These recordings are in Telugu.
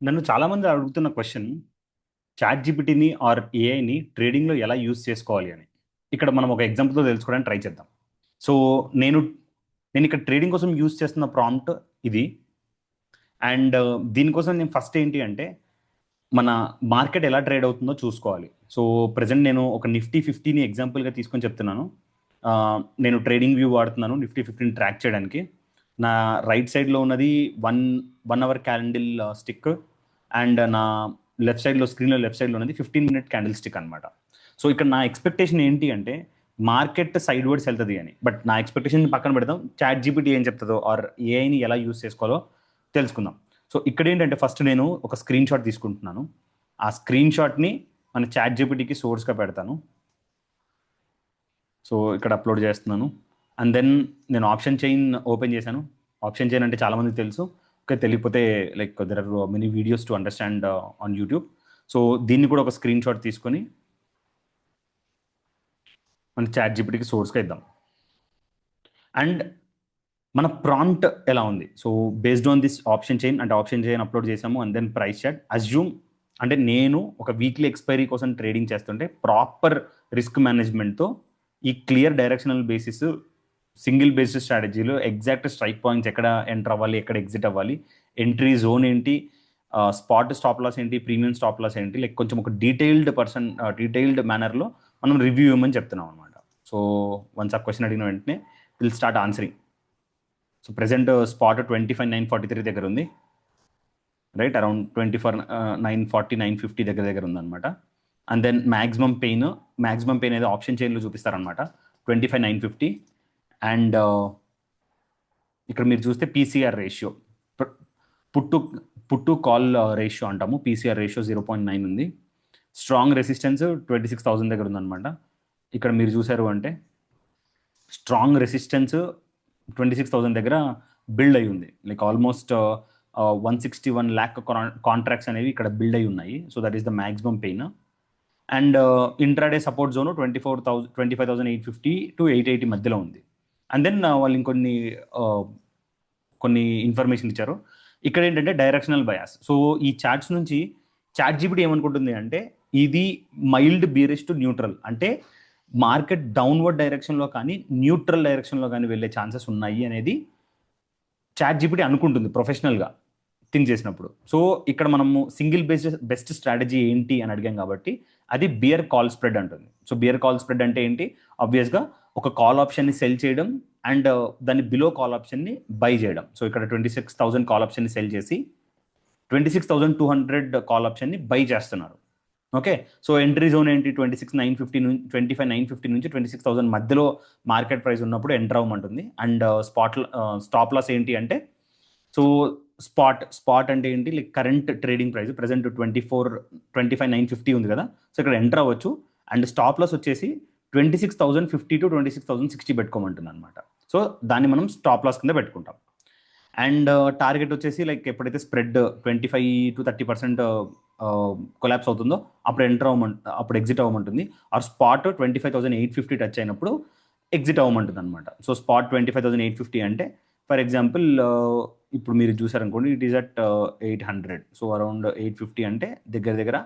నన్ను చాలామంది అడుగుతున్న క్వశ్చన్ చాట్ జీపీటీని ఆర్ ఏఐని ట్రేడింగ్లో ఎలా యూజ్ చేసుకోవాలి అని. ఇక్కడ మనం ఒక ఎగ్జాంపుల్తో తెలుసుకోవడానికి ట్రై చేద్దాం. సో నేను నేను ఇక్కడ ట్రేడింగ్ కోసం యూజ్ చేస్తున్న ప్రాంప్ట్ ఇది. అండ్ దీనికోసం నేను ఫస్ట్ ఏంటి అంటే మన మార్కెట్ ఎలా ట్రేడ్ అవుతుందో చూసుకోవాలి. సో ప్రజెంట్ నేను ఒక నిఫ్టీ 50ని ఎగ్జాంపుల్గా తీసుకొని చెప్తున్నాను. ఆ, నేను ట్రేడింగ్ వ్యూ వాడుతున్నాను నిఫ్టీ 50ని ట్రాక్ చేయడానికి. నా రైట్ సైడ్లో ఉన్నది one one hour candlestick. And నా స్క్రీన్లో లెఫ్ట్ సైడ్లో ఉన్నది 15 మినిట్ క్యాండిల్ స్టిక్ అనమాట. సో ఇక్కడ నా ఎక్స్పెక్టేషన్ ఏంటి అంటే మార్కెట్ సైడ్ వర్డ్స్ వెళ్తుంది అని. బట్ నా ఎక్స్పెక్టేషన్ పక్కన పెడదాం, చాట్ జీపీటీ ఏం చెప్తుందో ఆర్ ఏఐని ఎలా యూస్ చేసుకోవాలో తెలుసుకుందాం. సో ఇక్కడ ఏంటంటే ఫస్ట్ నేను ఒక స్క్రీన్ షాట్ తీసుకుంటున్నాను. ఆ స్క్రీన్ షాట్ని మన చాట్ జీపీటీకి సోర్స్గా పెడతాను. సో ఇక్కడ అప్లోడ్ చేస్తున్నాను. అండ్ దెన్ నేను ఆప్షన్ చైన్ ఓపెన్ చేశాను. ఆప్షన్ చైన్ అంటే చాలామందికి తెలుసు, ఓకే. తెలియకపోతే like there are many videos to understand on YouTube. So దీన్ని కూడా ఒక స్క్రీన్ షాట్ తీసుకొని మన చాట్ జీపీటీకి సోర్స్గా ఇద్దాం. అండ్ మన ప్రాంప్ట్ ఎలా ఉంది, so based on this option chain అంటే ఆప్షన్ చైన్ అప్లోడ్ చేసాము. And then price chart assume అంటే నేను ఒక వీక్లీ ఎక్స్పైరీ కోసం ట్రేడింగ్ చేస్తుంటే ప్రాపర్ రిస్క్ మేనేజ్మెంట్తో ఈ clear directional basis single basis స్ట్రాటజీలో ఎగ్జాక్ట్ స్ట్రైక్ పాయింట్స్ ఎక్కడ ఎంటర్ అవ్వాలి, ఎక్కడ ఎగ్జిట్ అవ్వాలి, ఎంట్రీ జోన్ ఏంటి, స్పాట్ స్టాప్ లాస్ ఏంటి, ప్రీమియం స్టాప్ లాస్ ఏంటి, లైక్ కొంచెం ఒక డీటెయిల్డ్ మేనర్లో మనం రివ్యూ ఇవ్వమని చెప్తున్నాం అనమాట. సో వన్స్ ఆ క్వశ్చన్ అడిగిన వెంటనే will start answering. So present spot 25,943 దగ్గర ఉంది, రైట్ అరౌండ్ 24,940,950 దగ్గర ఉందన్నమాట. అండ్ దెన్ మ్యాక్సిమం పెయిన్ అనేది ఆప్షన్ చైన్లో చూపిస్తారనమాట 25,950. అండ్ ఇక్కడ మీరు చూస్తే పీసీఆర్ రేషియో, పుట్టు పుట్టు కాల్ రేషియో అంటాము, పీసీఆర్ రేషియో 0.9 ఉంది. స్ట్రాంగ్ రెసిస్టెన్స్ 26,000 దగ్గర ఉందన్నమాట. ఇక్కడ మీరు చూసారు అంటే స్ట్రాంగ్ రెసిస్టెన్స్ 26,000 దగ్గర బిల్డ్ అయి ఉంది. లైక్ ఆల్మోస్ట్ 161 lakh కాంట్రాక్ట్స్ అనేవి ఇక్కడ బిల్డ్ అయి ఉన్నాయి. So that is the maximum pain. And intraday support zone 25,850 to 880 మధ్యలో ఉంది. అండ్ దెన్ వాళ్ళు కొన్ని ఇన్ఫర్మేషన్ ఇచ్చారు. ఇక్కడ ఏంటంటే డైరెక్షనల్ బయాస్. సో ఈ చార్ట్స్ నుంచి చాట్ జీపీటీ ఏమనుకుంటుంది అంటే ఇది మైల్డ్ బీరిష్ టు న్యూట్రల్, అంటే మార్కెట్ డౌన్వర్డ్ డైరెక్షన్లో కానీ న్యూట్రల్ డైరెక్షన్లో కానీ వెళ్ళే ఛాన్సెస్ ఉన్నాయి అనేది చాట్ జీపీటీ అనుకుంటుంది ప్రొఫెషనల్గా థింక్ చేసినప్పుడు. సో ఇక్కడ మనము సింగిల్ బెస్ట్ స్ట్రాటజీ ఏంటి అని అడిగాం కాబట్టి అది బియర్ కాల్ స్ప్రెడ్ అంటుంది. సో బియర్ కాల్ స్ప్రెడ్ అంటే ఏంటి, ఆబ్వియస్గా ఒక కాల్ ఆప్షన్ని సెల్ చేయడం అండ్ దాని బిలో కాల్ ఆప్షన్ని బై చేయడం. సో ఇక్కడ 26,000 కాల్ ఆప్షన్ని సెల్ చేసి 26,200 కాల్ ఆప్షన్ని బై చేస్తున్నారు. ఓకే. సో ఎంట్రీ జోన్ ఏంటి, 25,950 నుంచి 26,000 మధ్యలో మార్కెట్ ప్రైస్ ఉన్నప్పుడు ఎంటర్ అవ్వమంటుంది. అండ్ స్టాప్ లాస్ ఏంటి అంటే, సో స్పాట్ అంటే ఏంటి, like current trading price present 25,950 ఉంది కదా, సో ఇక్కడ ఎంటర్ అవ్వచ్చు. అండ్ స్టాప్ లాస్ వచ్చేసి 26,050 to 26,060 పెట్టుకోమంటుంది అనమాట. సో దాన్ని మనం స్టాప్ లాస్ కింద పెట్టుకుంటాం. అండ్ టార్గెట్ వచ్చేసి లైక్ ఎప్పుడైతే స్ప్రెడ్ 25 to 30% కొలాప్స్ అవుతుందో అప్పుడు ఎగ్జిట్ అవ్వమంటుంది. ఆర్ స్పాట్ 25,850 టచ్ అయినప్పుడు ఎగ్జిట్ అవ్వమంటుంది అనమాట. సో స్పాట్ 25,850 అంటే ఫర్ ఎగ్జాంపుల్ ఇప్పుడు మీరు చూసారనుకోండి, it is at 800. So around 850 అంటే దగ్గర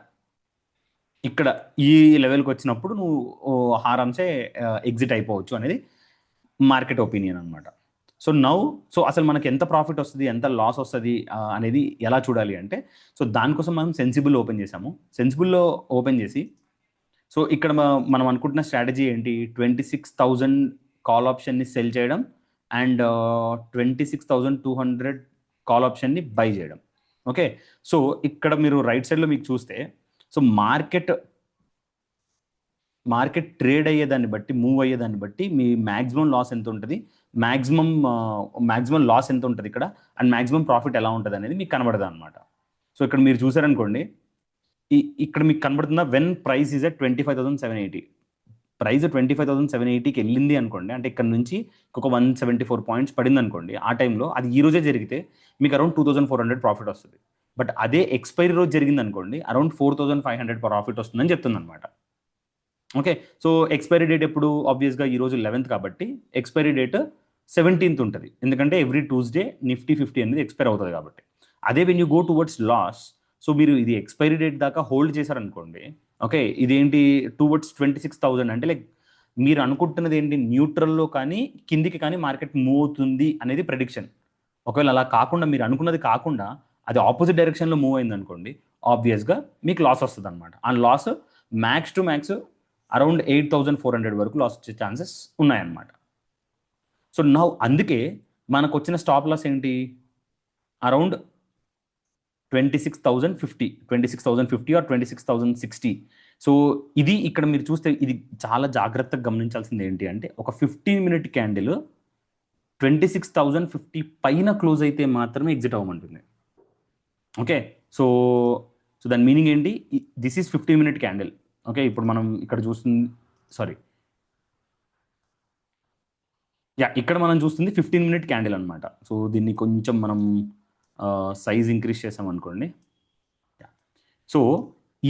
ఇక్కడ ఈ లెవెల్కి వచ్చినప్పుడు నువ్వు హారాంసే ఎగ్జిట్ అయిపోవచ్చు అనేది మార్కెట్ ఒపీనియన్ అనమాట. సో అసలు మనకి ఎంత ప్రాఫిట్ వస్తుంది, ఎంత లాస్ వస్తుంది అనేది ఎలా చూడాలి అంటే, సో దానికోసం మనం సెన్సిబుల్ ఓపెన్ చేసాము. సెన్సిబుల్లో ఓపెన్ చేసి సో ఇక్కడ మనం అనుకుంటున్న స్ట్రాటజీ ఏంటి, 26,000 కాల్ ఆప్షన్ని సెల్ చేయడం అండ్ 26,200 కాల్ ఆప్షన్ని బై చేయడం. ఓకే. సో ఇక్కడ మీరు రైట్ సైడ్లో మీకు చూస్తే, సో మార్కెట్ ట్రేడ్ అయ్యేదాన్ని బట్టి, మూవ్ అయ్యేదాన్ని బట్టి మీ మ్యాక్సిమం లాస్ ఎంత ఉంటుంది, మ్యాక్సిమం లాస్ ఎంత ఉంటుంది ఇక్కడ, అండ్ మ్యాక్సిమం ప్రాఫిట్ ఎలా ఉంటుంది అనేది మీకు కనబడదు అనమాట. సో ఇక్కడ మీరు చూసారనుకోండి, ఇక్కడ మీకు కనబడుతుందా, when price is at 25,780, price 25,780కి వెళ్ళింది అనుకోండి, అంటే ఇక్కడ నుంచి ఒక 174 పాయింట్స్ పడింది అనుకోండి, ఆ టైంలో అది ఈ రోజే జరిగితే మీకు అరౌండ్ 2,400 ప్రాఫిట్ వస్తుంది. బట్ అదే ఎక్స్పైరీ రోజు జరిగింది అనుకోండి, అరౌండ్ 4,500 ప్రాఫిట్ వస్తుందని చెప్తుంది అనమాట. ఓకే. సో ఎక్స్పైరీ డేట్ ఎప్పుడు, ఆబ్వియస్గా ఈరోజు 11th కాబట్టి ఎక్స్పైరీ డేట్ 17th ఉంటుంది, ఎందుకంటే ఎవ్రీ ట్యూస్డే నిఫ్టీ 50 అనేది ఎక్స్పైర్ అవుతుంది కాబట్టి. అదే when you go towards loss, so మీరు ఇది ఎక్స్పైరీ డేట్ దాకా హోల్డ్ చేశారనుకోండి, ఓకే, ఇదేంటి టువర్డ్స్ 26,000 అంటే లైక్ మీరు అనుకుంటున్నది ఏంటి, న్యూట్రల్లో కానీ కిందికి కానీ మార్కెట్ మూవ్ అవుతుంది అనేది ప్రెడిక్షన్. ఒకవేళ అలా కాకుండా మీరు అనుకున్నది కాకుండా అది ఆపోజిట్ డైరెక్షన్లో మూవ్ అయింది అనుకోండి, ఆబ్వియస్గా మీకు లాస్ వస్తుంది అనమాట. ఆ loss max to max around 8,400 వరకు లాస్ వచ్చే ఛాన్సెస్ ఉన్నాయన్నమాట. సో నౌ అందుకే మనకు వచ్చిన స్టాప్ లాస్ ఏంటి, అరౌండ్ 26,050 ఆర్ 26,060. సో ఇది ఇక్కడ మీరు చూస్తే ఇది చాలా జాగ్రత్తగా గమనించాల్సింది ఏంటి అంటే, ఒక 15-minute క్యాండిల్ 26,050 పైన క్లోజ్ అయితే మాత్రమే ఎగ్జిట్ అవ్వమంటుంది. ఓకే, సో సో దాని మీనింగ్ ఏంటి, this is 15-minute candle. Okay, ఇప్పుడు మనం ఇక్కడ చూస్తుంది, సారీ ఇక్కడ మనం చూస్తుంది 15-minute క్యాండిల్ అనమాట. సో దీన్ని కొంచెం మనం సైజ్ ఇంక్రీజ్ చేసాం అనుకోండి. సో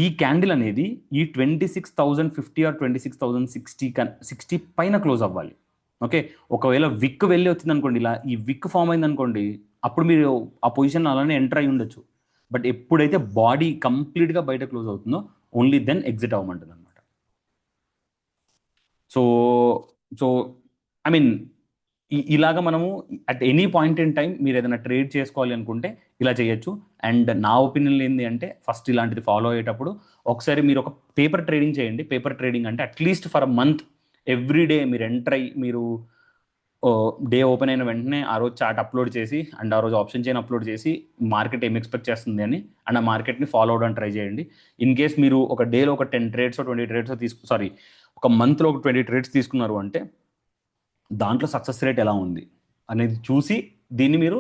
ఈ క్యాండిల్ అనేది ఈ 26,050 ఆర్ 26,060 పైన క్లోజ్ అవ్వాలి. ఓకే, ఒకవేళ విక్ వెళ్ళి వచ్చింది అనుకోండి, ఇలా ఈ విక్ ఫామ్ అయింది అనుకోండి, అప్పుడు మీరు ఆ పొజిషన్ అలానే ఎంటర్ అయి ఉండొచ్చు. బట్ ఎప్పుడైతే బాడీ కంప్లీట్గా బయట క్లోజ్ అవుతుందో ఓన్లీ దెన్ ఎగ్జిట్ అవ్వమంటుంది అనమాట. సో సో ఐ మీన్ ఇలాగా మనము at any point in time మీరు ఏదైనా ట్రేడ్ చేసుకోవాలి అనుకుంటే ఇలా చేయొచ్చు. అండ్ నా ఒపీనియన్ ఏంటి అంటే, ఫస్ట్ ఇలాంటిది ఫాలో అయ్యేటప్పుడు ఒకసారి మీరు ఒక పేపర్ ట్రేడింగ్ చేయండి. పేపర్ ట్రేడింగ్ అంటే at least for a month every day మీరు ఎంటర్ అయ్యి, మీరు డే ఓపెన్ అయిన వెంటనే ఆ రోజు చార్ట్ అప్లోడ్ చేసి అండ్ ఆ రోజు ఆప్షన్ చైన్ అప్లోడ్ చేసి మార్కెట్ ఏం ఎక్స్పెక్ట్ చేస్తుంది అని అండ్ ఆ మార్కెట్ని ఫాలో అవడానికి ట్రై చేయండి. ఇన్ కేస్ మీరు ఒక డేలో ఒక 10 ట్రేడ్స్ 20 ట్రేడ్స్ ఒక మంత్లో ఒక 20 ట్రేడ్స్ తీసుకున్నారు అంటే దాంట్లో సక్సెస్ రేట్ ఎలా ఉంది అనేది చూసి దీన్ని మీరు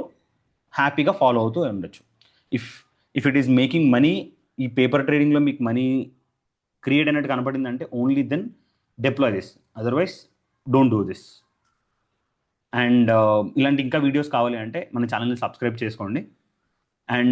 హ్యాపీగా ఫాలో అవుతూ ఉండొచ్చు. If it is making money, ఈ పేపర్ ట్రేడింగ్లో మీకు మనీ క్రియేట్ అయినట్టు కనపడిందంటే only then deploy this, otherwise don't do this. And ఇలాంటి ఇంకా వీడియోస్ కావాలి అంటే మన ఛానల్ని సబ్స్క్రైబ్ చేసుకోండి. అండ్